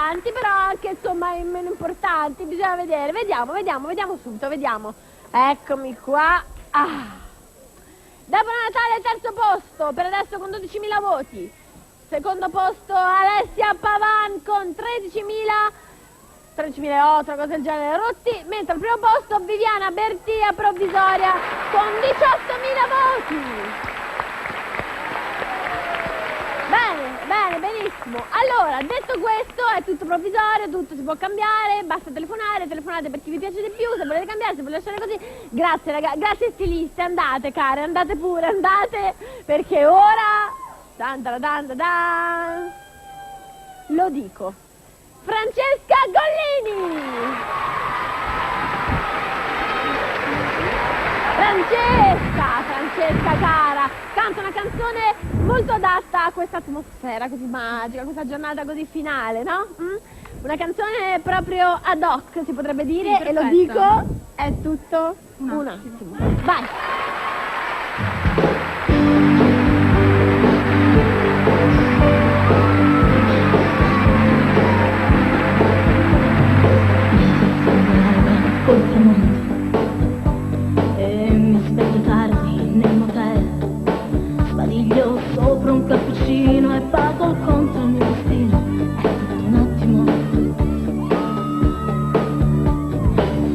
importanti, però anche insomma meno importanti, bisogna vedere, vediamo subito, vediamo. Eccomi qua. Dopo Natale terzo posto, per adesso con 12.000 voti. Secondo posto Alessia Pavan con 13.008, una cosa del genere, rotti, mentre al primo posto Viviana Bertia Provvisoria con 18.000 voti. Bene, benissimo. Allora, detto questo, è tutto provvisorio, tutto si può cambiare, basta telefonate per chi vi piace di più, se volete cambiare, se volete lasciare così. Grazie ragazzi, grazie stiliste, andate care, andate pure, andate, perché ora... lo dico. Francesca Gollini! Francesca cara, canta una canzone molto adatta a questa atmosfera così magica, questa giornata così finale, no? Una canzone proprio ad hoc, si potrebbe dire, sì, e lo dico, è tutto un attimo. Vai! E mi sveglio tardi nel motel, sbadiglio sopra un cappuccino e pago il conto al mio destino. Un attimo,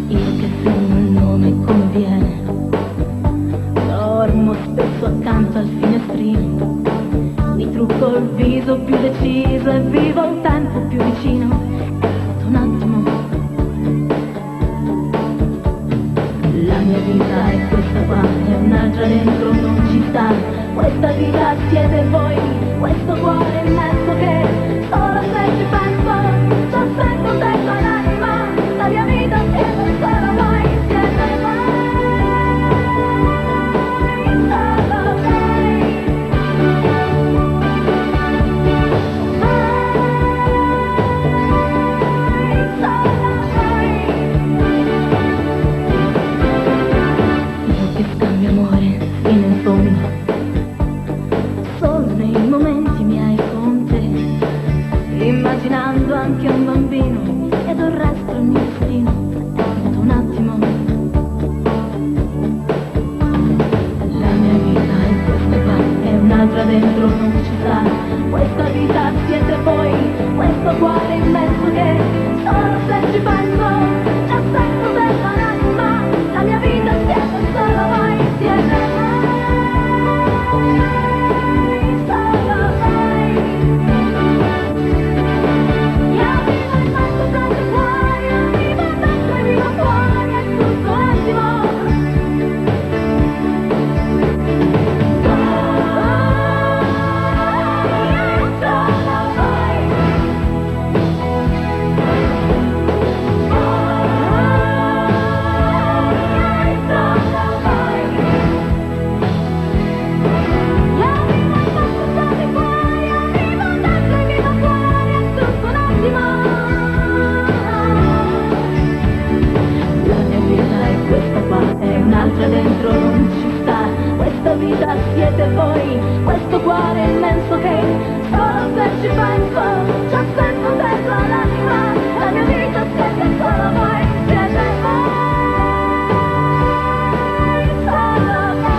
io che firmo il nome come viene, dormo spesso accanto al finestrino, mi trucco il viso più deciso e vivo un tempo più vicino. Un attimo, la mia vita è questa qua, è un'altra dentro non ci sta. Questa vita siete voi, questo cuore immenso che solo se ci penso, c'ho sempre dentro l'anima. La mia vita siete solo voi, siete voi, solo voi. Io che scambio amore fino in fondo, solo nei momenti miei con te, immaginando anche un bambino ed il resto il mio destino. È tutto un attimo, la mia vita è questa qua, è un'altra dentro non ci sta. Questa vita siete voi, questo cuore immenso che solo se ci penso, c'è sempre dentro l'anima. La mia vita siete solo voi, siete voi, solo voi. Io vivo in mezzo proprio fuori, io vivo dentro e vivo fuori, è tutto un attimo. Un'altra dentro non ci sta, questa vita siete voi, questo cuore immenso che solo se ci penso, c'ho sempre dentro l'anima. La mia vita siete solo voi, siete voi, solo voi.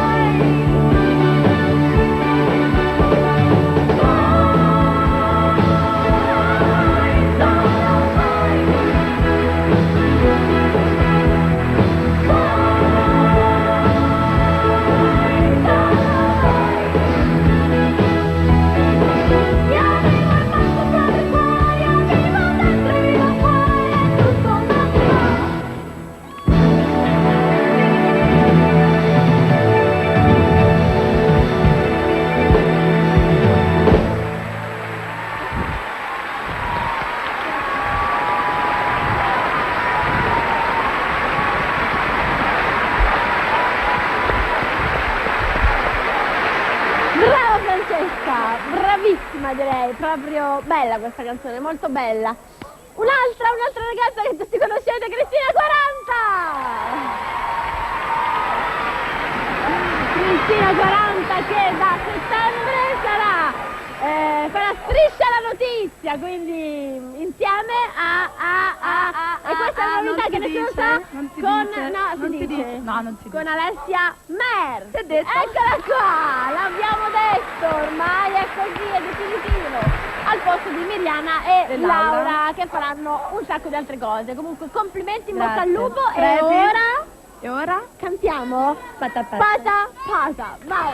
Bravissima direi, proprio bella questa canzone, molto bella. Un'altra ragazza che tutti conoscete, Cristina 40! Cristina 40 che da settembre sarà farà Striscia la notizia, quindi insieme e questa è una novità che nessuno sa con Alessia Mer. Si è detto? Eccola qua, l'abbiamo detto, ormai è così, è definitivo, al posto di Miriana e Laura che faranno un sacco di altre cose. Comunque complimenti, in bocca al lupo. E ora cantiamo Pata pata. Pata Pata, vai.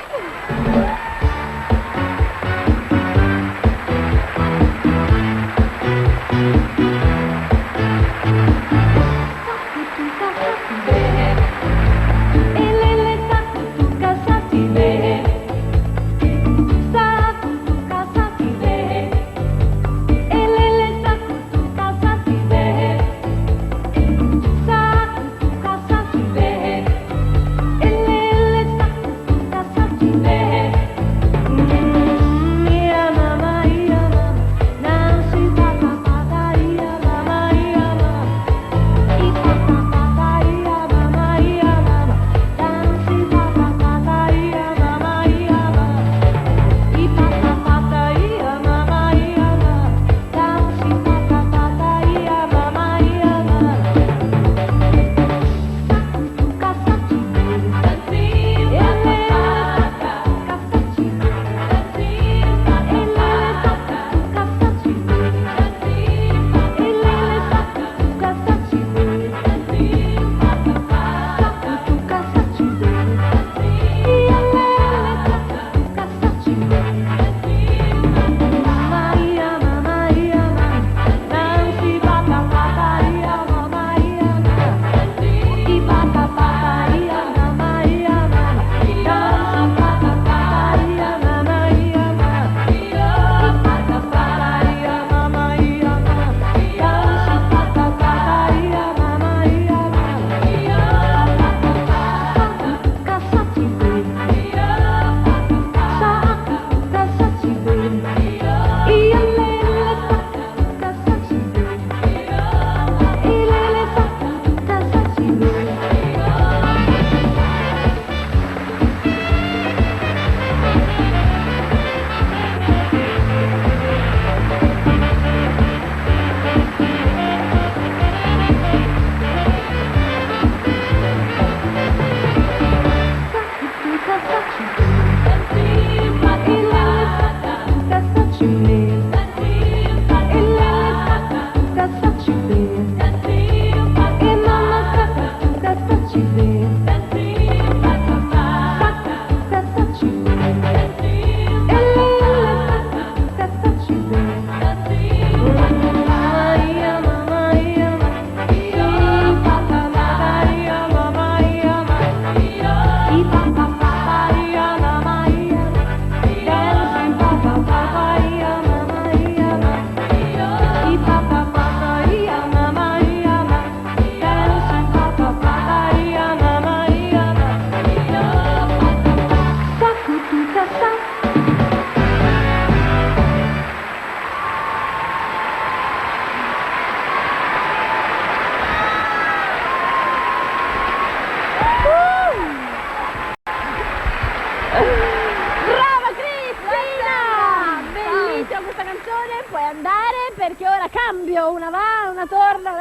puoi andare perché ora cambio, una va, una torna,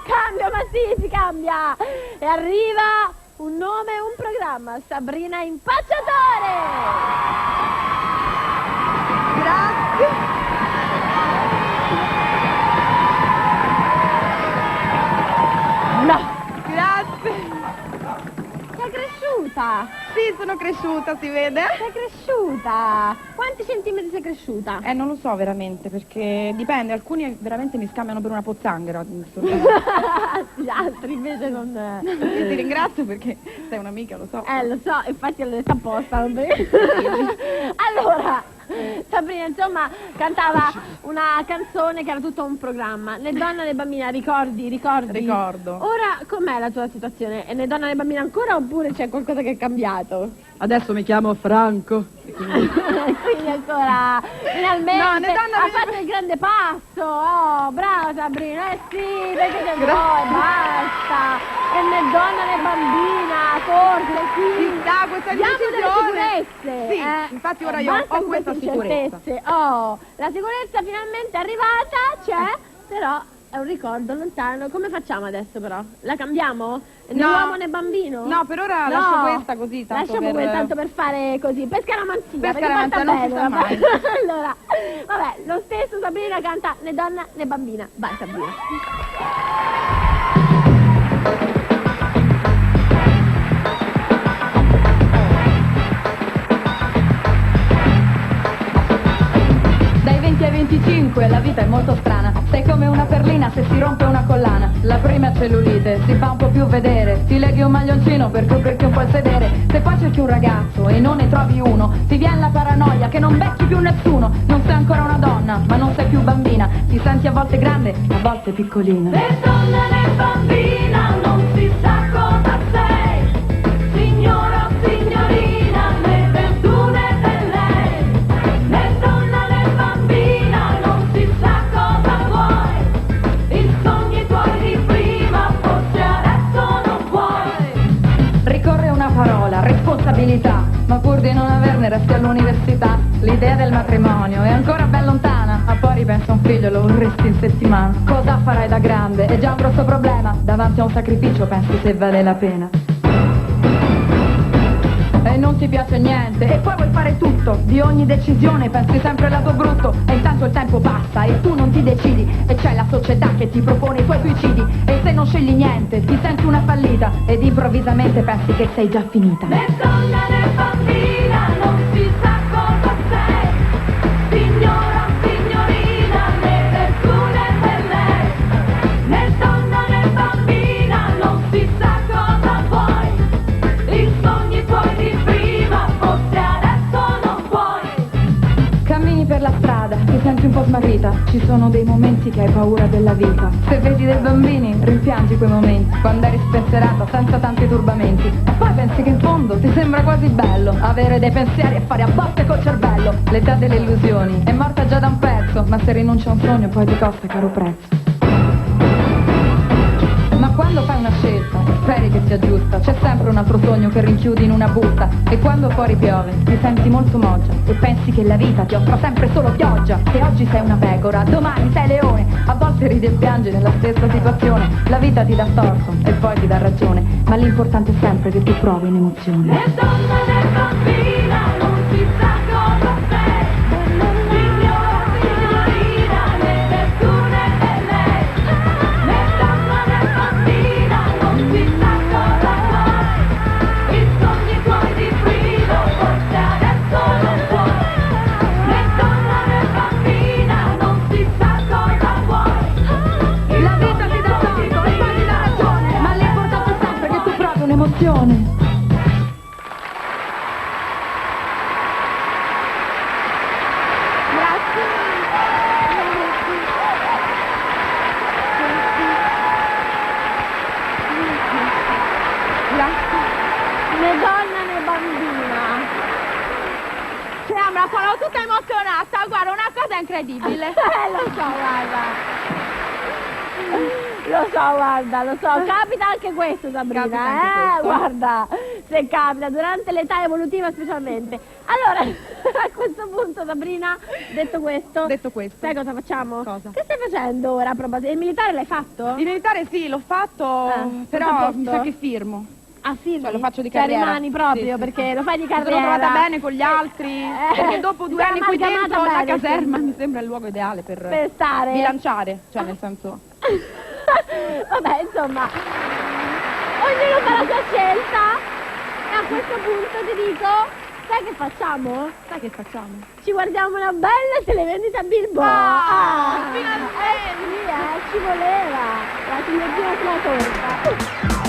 cambio, ma sì, si cambia. E arriva un nome e un programma, Sabrina Impacciatore. Grazie. No. Grazie. Sei cresciuta? Sì, sono cresciuta, si vede? Sei cresciuta. Quanti centimetri sei cresciuta? Non lo so veramente, perché dipende, alcuni veramente mi scambiano per una pozzanghera. Gli altri invece non... Io ti ringrazio perché sei un'amica, lo so. Lo so, infatti l'ho detto apposta. Allora, Sabrina, insomma, cantava una canzone che era tutto un programma. Né donna né bambina, ricordi? Ricordo. Ora, com'è la tua situazione? Né donna né bambina ancora oppure c'è qualcosa che è cambiato? Adesso mi chiamo Franco. Quindi ancora, finalmente, No, né donna, ha fatto il grande passo. Oh, brava Sabrina, sì, perché te vuoi, basta. E né donna né bambina, forse, sì. Ci sta questa Diamo indecisione. delle sicurezze. Sì, infatti ora io Basta ho con questa queste sicurezza. incertezze. Oh, la sicurezza finalmente è arrivata, c'è, però è un ricordo lontano. Come facciamo adesso però? La cambiamo? Né No. uomo né bambino? No, per ora No. lascio questa così, tanto Lasciamo per... tanto per fare così, per scaramanzia, perché scaramanzia, fatta non si bene, sa vabbè. mai. Allora, vabbè, lo stesso Sabrina canta né donna né bambina. Vai Sabrina. Dai 20 ai 25 la vita è molto strana, sei come una perlina se si rompe una collana. La prima è cellulite, si fa un po' più vedere, ti leghi un maglioncino per coprirti un po' il sedere. Se poi cerchi un ragazzo e non ne trovi uno, ti viene la paranoia che non becchi più nessuno. Non sei ancora una donna, ma non sei più bambina, ti senti a volte grande, a volte piccolina. Né donna né bambina, non si sa cosa sei, signora o signorina, né del tu né del lei. Né donna né bambina, non si sa cosa vuoi, i sogni tuoi di prima, forse adesso non vuoi. Ricorre una parola, responsabilità, ma pur di non averne resti all'università. L'idea del matrimonio è ancora ben lontana, ma poi ripensa a un figlio e lo vorresti in settimana. Cosa farai da grande? È già un grosso problema, davanti a un sacrificio pensi se vale la pena. E non ti piace niente, e poi vuoi fare tutto, di ogni decisione pensi sempre al lato brutto. E intanto il tempo passa e tu non ti decidi, e c'è la società che ti propone i tuoi suicidi. E se non scegli niente ti senti una fallita, ed improvvisamente pensi che sei già finita. Né donna né bambina, non si sa cosa sei, signora o signorina, né del tu né del lei. Né donna né bambina, non si sa cosa vuoi, i sogni tuoi di prima, forse adesso non vuoi. Cammini per la strada, ti senti un po' smarrita, ci sono dei momenti che hai paura della vita. Se vedi dei bambini, rimpiangi quei momenti, quando eri spensierata senza tanti turbamenti. E poi pensi che in fondo ti sembra quasi bello avere dei pensieri e fare a botte col cervello. L'età delle illusioni è morta già da un pezzo, ma se rinuncia a un sogno poi ti costa caro prezzo. Ma quando fai una scelta e speri che sia giusta, c'è sempre un altro sogno che rinchiudi in una busta. E quando fuori piove ti senti molto moggia e pensi che la vita ti offra sempre solo pioggia. Se oggi sei una pecora, domani sei leone, a volte ridi e piangi nella stessa situazione. La vita ti dà torto e poi ti dà ragione, ma l'importante è sempre che tu provi un'emozione. Né donna né bambina, non si sa cosa sei, signora o signorina, né del tu né del lei. Né donna né bambina, non si sa cosa vuoi, i sogni tuoi di prima, forse adesso non vuoi. Né donna né bambina, non si sa cosa vuoi, La vita ti dà torto e poi ti dà ragione, ma l'importante è sempre che tu provi un'emozione. Né donna né bambina. Sembra, sono tutta emozionata, guarda, una cosa incredibile. Lo so, guarda. Lo so, capita anche questo, Sabrina, Capita anche questo. guarda, se capita, durante l'età evolutiva specialmente. Allora, a questo punto, Sabrina, detto questo, sai cosa facciamo? Cosa? Che stai facendo ora a proposito? Il militare l'hai fatto? Il militare sì, l'ho fatto, tutto a però posto? mi sa che firmo. Ah, sì, Cioè, lo faccio di cioè, carriera. rimani proprio, Sì, sì, perché sì. lo fai di Mi sono carriera. trovata bene con gli altri, perché dopo 2 sei anni qui amalgamata dentro la bene, caserma sì. mi sembra il luogo ideale Per stare. bilanciare, cioè nel senso... Vabbè, insomma, ognuno fa la sua scelta e a questo punto ti dico, sai che facciamo? Sai che facciamo? Ci guardiamo una bella televendita Bilbo. finalmente! Sì, ci voleva la ciliegina sulla torta.